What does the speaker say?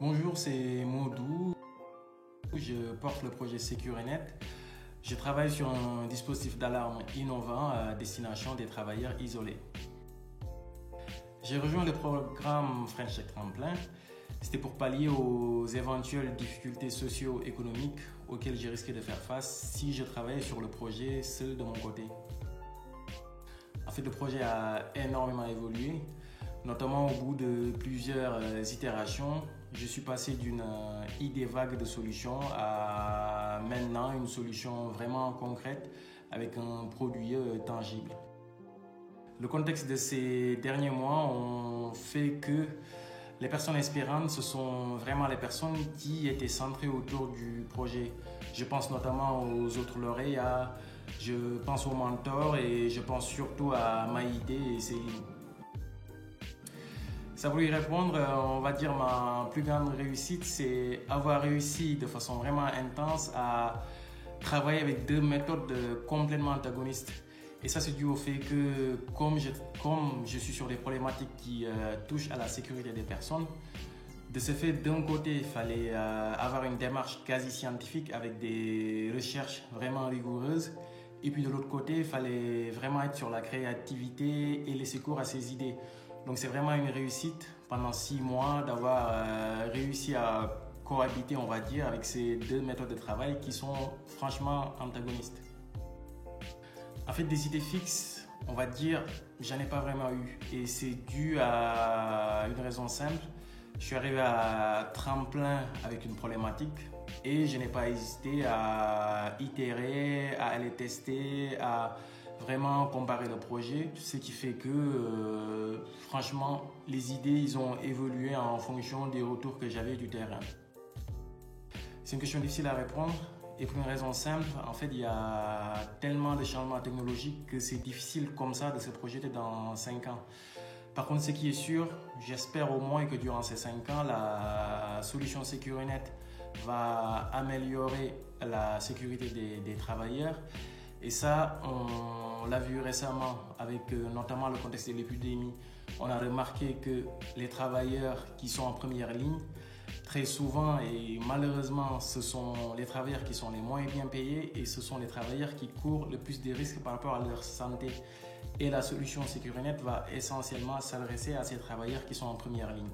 Bonjour, c'est Modou. Je porte le projet SecureNet. Je travaille sur un dispositif d'alarme innovant à destination des travailleurs isolés. J'ai rejoint le programme French Tech Tremplin. C'était pour pallier aux éventuelles difficultés socio-économiques auxquelles j'ai risqué de faire face si je travaillais sur le projet seul de mon côté. En fait, le projet a énormément évolué, notamment au bout de plusieurs itérations. Je suis passé d'une idée vague de solution à maintenant une solution vraiment concrète avec un produit tangible. Le contexte de ces derniers mois ont fait que les personnes inspirantes, ce sont vraiment les personnes qui étaient centrées autour du projet. Je pense notamment aux autres lauréats, je pense aux mentors et je pense surtout à Maïté et Céline. Ça voulait répondre, on va dire ma plus grande réussite, c'est avoir réussi de façon vraiment intense à travailler avec deux méthodes complètement antagonistes. Et ça, c'est dû au fait que comme je suis sur des problématiques qui touchent à la sécurité des personnes, de ce fait, d'un côté, il fallait avoir une démarche quasi scientifique avec des recherches vraiment rigoureuses. Et puis de l'autre côté, il fallait vraiment être sur la créativité et laisser cours à ses idées. Donc c'est vraiment une réussite pendant 6 mois d'avoir réussi à cohabiter, on va dire, avec ces deux méthodes de travail qui sont franchement antagonistes. En fait, des idées fixes, on va dire, j'en ai pas vraiment eu. Et c'est dû à une raison simple. Je suis arrivé à tremplin avec une problématique et je n'ai pas hésité à itérer, à aller tester, à vraiment comparer le projet. Ce qui fait que, franchement, les idées, ils ont évolué en fonction des retours que j'avais du terrain. C'est une question difficile à répondre. Et pour une raison simple, en fait, il y a tellement de changements technologiques que c'est difficile comme ça de se projeter dans 5 ans. Par contre, ce qui est sûr, j'espère au moins que durant ces 5 ans, la solution SecureNet va améliorer la sécurité des travailleurs. Et ça, on l'a vu récemment avec notamment le contexte de l'épidémie. On a remarqué que les travailleurs qui sont en première ligne, très souvent et malheureusement, ce sont les travailleurs qui sont les moins bien payés et ce sont les travailleurs qui courent le plus de risques par rapport à leur santé. Et la solution SecureNet va essentiellement s'adresser à ces travailleurs qui sont en première ligne.